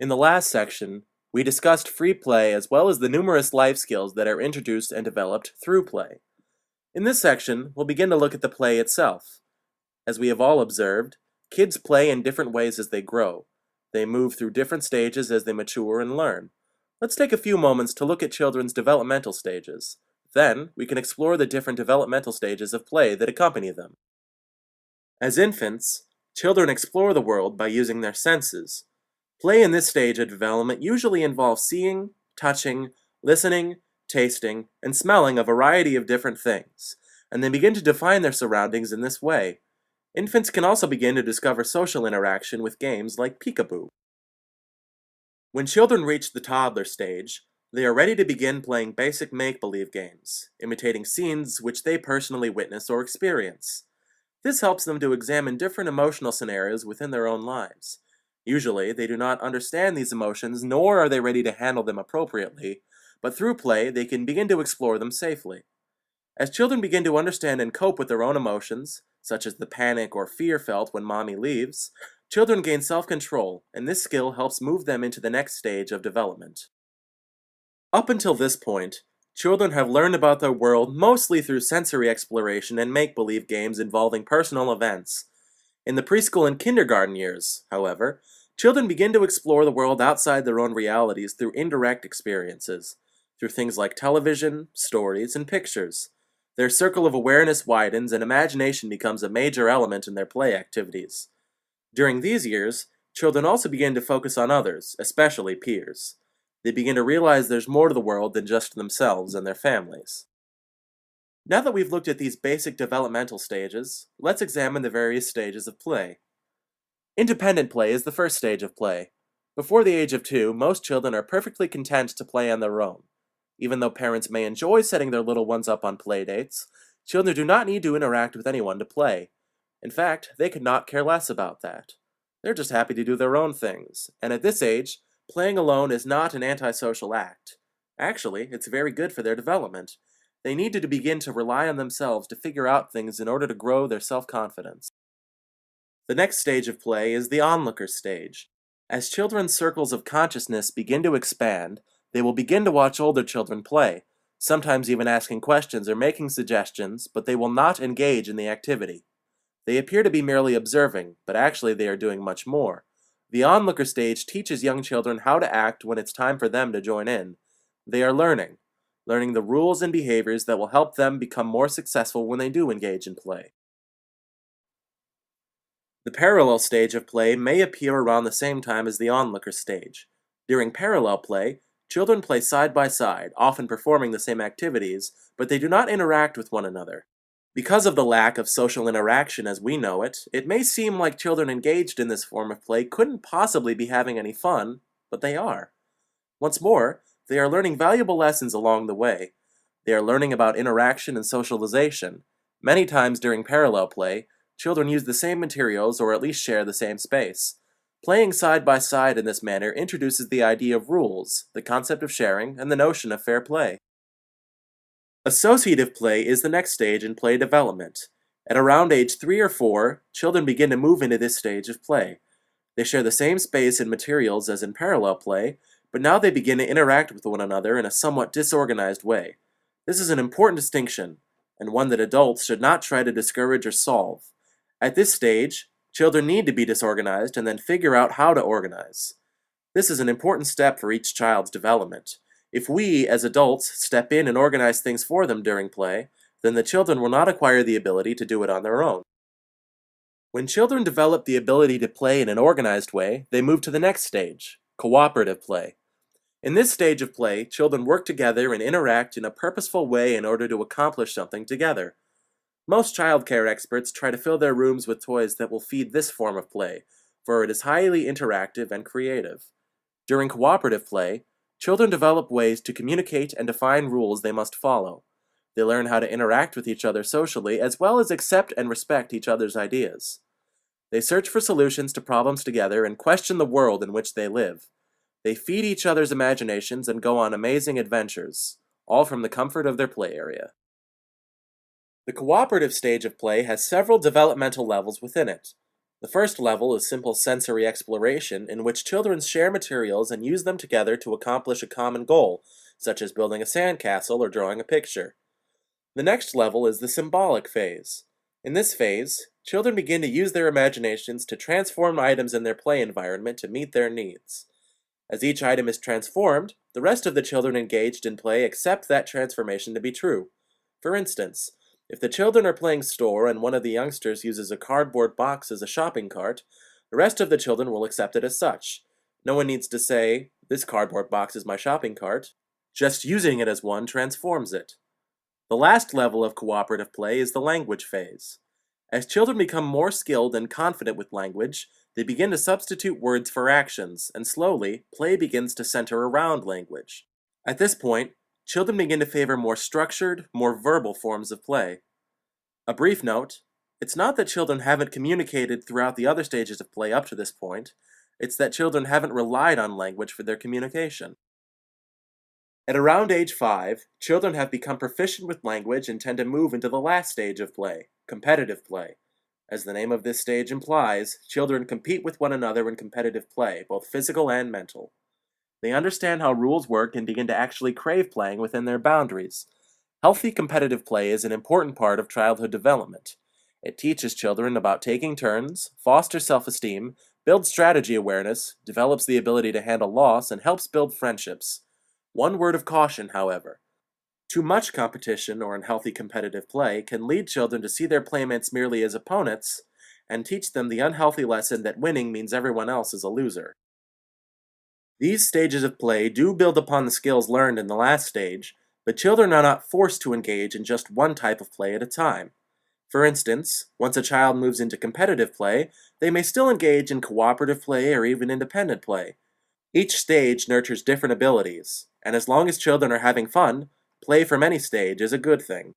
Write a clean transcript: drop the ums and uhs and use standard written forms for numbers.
In the last section, we discussed free play as well as the numerous life skills that are introduced and developed through play. In this section, we'll begin to look at the play itself. As we have all observed, kids play in different ways as they grow. They move through different stages as they mature and learn. Let's take a few moments to look at children's developmental stages. Then, we can explore the different developmental stages of play that accompany them. As infants, children explore the world by using their senses. Play in this stage of development usually involves seeing, touching, listening, tasting, and smelling a variety of different things, and they begin to define their surroundings in this way. Infants can also begin to discover social interaction with games like peekaboo. When children reach the toddler stage, they are ready to begin playing basic make-believe games, imitating scenes which they personally witness or experience. This helps them to examine different emotional scenarios within their own lives. Usually, they do not understand these emotions, nor are they ready to handle them appropriately, but through play, they can begin to explore them safely. As children begin to understand and cope with their own emotions, such as the panic or fear felt when mommy leaves, children gain self-control, and this skill helps move them into the next stage of development. Up until this point, children have learned about their world mostly through sensory exploration and make-believe games involving personal events. In the preschool and kindergarten years, however, children begin to explore the world outside their own realities through indirect experiences, through things like television, stories, and pictures. Their circle of awareness widens and imagination becomes a major element in their play activities. During these years, children also begin to focus on others, especially peers. They begin to realize there's more to the world than just themselves and their families. Now that we've looked at these basic developmental stages, let's examine the various stages of play. Independent play is the first stage of play. Before the age of 2, most children are perfectly content to play on their own. Even though parents may enjoy setting their little ones up on play dates, children do not need to interact with anyone to play. In fact, they could not care less about that. They're just happy to do their own things, and at this age, playing alone is not an antisocial act. Actually, it's very good for their development. They need to begin to rely on themselves to figure out things in order to grow their self-confidence. The next stage of play is the onlooker stage. As children's circles of consciousness begin to expand, they will begin to watch older children play, sometimes even asking questions or making suggestions, but they will not engage in the activity. They appear to be merely observing, but actually they are doing much more. The onlooker stage teaches young children how to act when it's time for them to join in. They are learning the rules and behaviors that will help them become more successful when they do engage in play. The parallel stage of play may appear around the same time as the onlooker stage. During parallel play, children play side by side, often performing the same activities, but they do not interact with one another. Because of the lack of social interaction as we know it, it may seem like children engaged in this form of play couldn't possibly be having any fun, but they are. Once more, they are learning valuable lessons along the way. They are learning about interaction and socialization. Many times during parallel play, children use the same materials or at least share the same space. Playing side by side in this manner introduces the idea of rules, the concept of sharing, and the notion of fair play. Associative play is the next stage in play development. At around age 3 or 4, children begin to move into this stage of play. They share the same space and materials as in parallel play, but now they begin to interact with one another in a somewhat disorganized way. This is an important distinction, and one that adults should not try to discourage or solve. At this stage, children need to be disorganized and then figure out how to organize. This is an important step for each child's development. If we, as adults, step in and organize things for them during play, then the children will not acquire the ability to do it on their own. When children develop the ability to play in an organized way, they move to the next stage, cooperative play. In this stage of play, children work together and interact in a purposeful way in order to accomplish something together. Most childcare experts try to fill their rooms with toys that will feed this form of play, for it is highly interactive and creative. During cooperative play, children develop ways to communicate and define rules they must follow. They learn how to interact with each other socially as well as accept and respect each other's ideas. They search for solutions to problems together and question the world in which they live. They feed each other's imaginations and go on amazing adventures, all from the comfort of their play area. The cooperative stage of play has several developmental levels within it. The first level is simple sensory exploration, in which children share materials and use them together to accomplish a common goal, such as building a sandcastle or drawing a picture. The next level is the symbolic phase. In this phase, children begin to use their imaginations to transform items in their play environment to meet their needs. As each item is transformed, the rest of the children engaged in play accept that transformation to be true. For instance, if the children are playing store and one of the youngsters uses a cardboard box as a shopping cart, the rest of the children will accept it as such. No one needs to say, "This cardboard box is my shopping cart." Just using it as one transforms it. The last level of cooperative play is the language phase. As children become more skilled and confident with language, they begin to substitute words for actions, and slowly, play begins to center around language. At this point, children begin to favor more structured, more verbal forms of play. A brief note, it's not that children haven't communicated throughout the other stages of play up to this point, it's that children haven't relied on language for their communication. At around age 5, children have become proficient with language and tend to move into the last stage of play, competitive play. As the name of this stage implies, children compete with one another in competitive play, both physical and mental. They understand how rules work and begin to actually crave playing within their boundaries. Healthy competitive play is an important part of childhood development. It teaches children about taking turns, fosters self-esteem, builds strategy awareness, develops the ability to handle loss, and helps build friendships. One word of caution, however. Too much competition or unhealthy competitive play can lead children to see their playmates merely as opponents and teach them the unhealthy lesson that winning means everyone else is a loser. These stages of play do build upon the skills learned in the last stage, but children are not forced to engage in just one type of play at a time. For instance, once a child moves into competitive play, they may still engage in cooperative play or even independent play. Each stage nurtures different abilities, and as long as children are having fun, play from any stage is a good thing.